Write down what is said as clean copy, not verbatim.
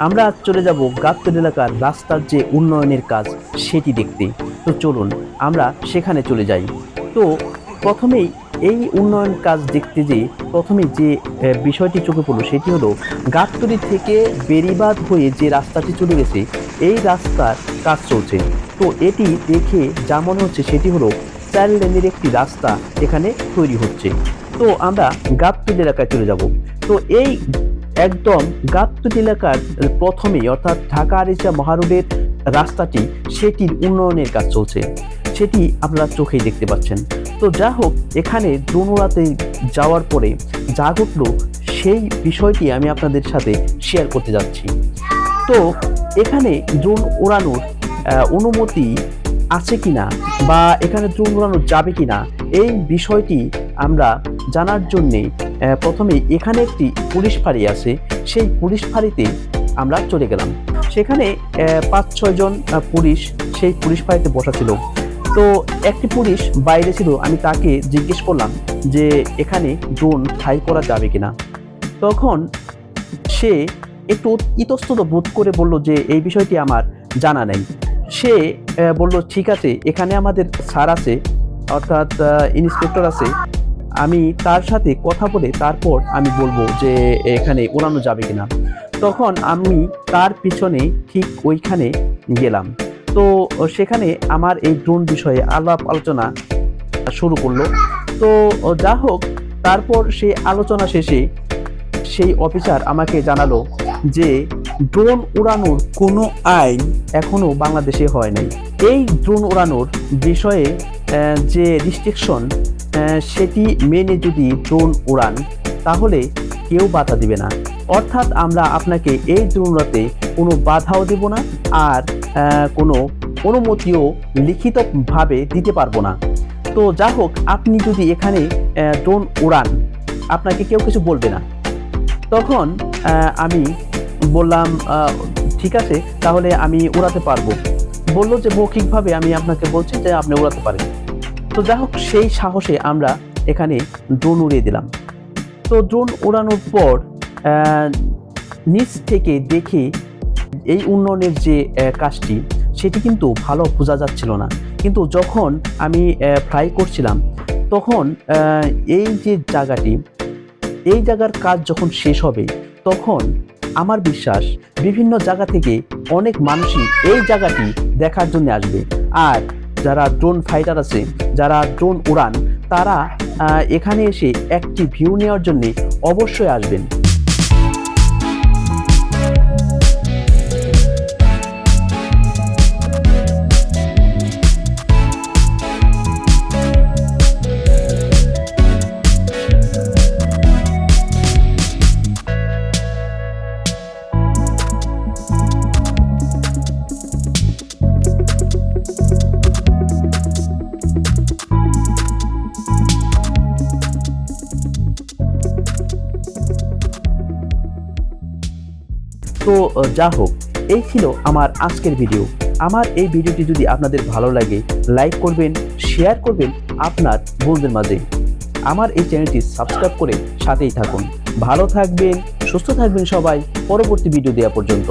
আমরা আজ চলে যাব গাবতলী এলাকার রাস্তার যে উন্নয়নের কাজ সেটি দেখতে। তো চলুন আমরা সেখানে চলে যাই। তো প্রথমেই এই উন্নয়ন কাজ দেখতে যেয়ে প্রথমে যে বিষয়টি চোখে পড়লো সেটি হলো গাবতলী থেকে বেড়িবাঁধ হয়ে যে রাস্তাটি চলে গেছে এই রাস্তার কাজ চলছে। তো এটি দেখে যা মনে হচ্ছে সেটি হলো 4 লেনের একটি রাস্তা এখানে তৈরি হচ্ছে। তো আমরা গাবতলী এলাকায় চলে যাব। তো এই একদম গাবতলী এলাকার প্রথমেই অর্থাৎ ঢাকা আরিচা মহারোডের রাস্তাটি সেটির উন্নয়নের কাজ চলছে, সেটি আপনারা চোখেই দেখতে পাচ্ছেন। তো যা হোক, এখানে ড্রোন উড়াতে যাওয়ার পরে যা ঘটলো সেই বিষয়টি আমি আপনাদের সাথে শেয়ার করতে যাচ্ছি। তো এখানে ড্রোন উড়ানোর অনুমতি আছে কিনা বা এখানে ড্রোন উড়ানো যাবে কিনা এই বিষয়টি আমরা জানার জন্যে প্রথমে এখানে একটি পুলিশ ফাঁড়ি আছে, সেই পুলিশ ফাঁড়িতে আমরা চলে গেলাম। সেখানে 5-6 জন পুলিশ সেই পুলিশ ফাঁড়িতে বসা ছিল। তো একটি পুলিশ বাইরে ছিল, আমি তাকে জিজ্ঞেস করলাম যে এখানে ড্রোন ফ্লাই করা যাবে কিনা। তখন সে একটু ইতস্তত বোধ করে বলল যে এই বিষয়টি আমার জানা নেই। সে বলল ঠিক আছে, এখানে আমাদের স্যার আছে অর্থাৎ ইন্সপেক্টর আছে, আমি তার সাথে কথা বলে তারপর আমি বলবো যে এখানে উড়ানো যাবে কিনা। তখন আমি তার পিছনে ঠিক ওইখানে গেলাম। তো সেখানে আমার এই ড্রোন বিষয়ে আলাপ আলোচনা শুরু করলো। তো যা হোক, তারপর সেই আলোচনা শেষে সেই অফিসার আমাকে জানালো যে ড্রোন উড়ানোর কোনো আইন এখনো বাংলাদেশে হয় নাই। এই ড্রোন উড়ানোর বিষয়ে যে রিস্ট্রিকশন সেটি মেনে যদি ড্রোন উড়ান তাহলে কেউ বাধা দিবে না। অর্থাৎ আমরা আপনাকে এই ড্রোন উড়াতে কোনো বাধাও দেব না, আর কোনো অনুমতিও লিখিতভাবে দিতে পারবো না। তো যা হোক, আপনি যদি এখানে ড্রোন উড়ান আপনাকে কেউ কিছু বলবে না। তখন আমি বললাম ঠিক আছে, তাহলে আমি উড়াতে পারবো। বললো যে মৌখিকভাবে আমি আপনাকে বলছি যে আপনি উড়াতে পারেন। তো যাই হোক, সেই সাহসে আমরা এখানে ড্রোন উড়িয়ে দিলাম। তো ড্রোন উড়ানোর পর নিচ থেকে দেখে এই উন্নয়নের যে কাজটি সেটি কিন্তু ভালো বোঝা যাচ্ছিল না। কিন্তু যখন আমি ফ্লাই করছিলাম তখন এই যে জায়গাটি, এই জায়গার কাজ যখন শেষ হবে তখন আমার বিশ্বাস বিভিন্ন জায়গা থেকে অনেক মানুষই এই জায়গাটি দেখার জন্য আসবে। আর যারা ড্রোন ফাইটার আছে, যারা ড্রোন উড়ান, তারা এখানে এসে একটি ভিউ নেওয়ার জন্য অবশ্যই আসবেন। তো যা হোক, এই ছিল আমার আজকের ভিডিও। আমার এই ভিডিওটি যদি আপনাদের ভালো লাগে লাইক করবেন, শেয়ার করবেন আপনার বন্ধুদের মাঝে। আমার এই চ্যানেলটি সাবস্ক্রাইব করে সাথেই থাকুন। ভালো থাকবেন, সুস্থ থাকবেন সবাই। পরবর্তী ভিডিও দেওয়া পর্যন্ত।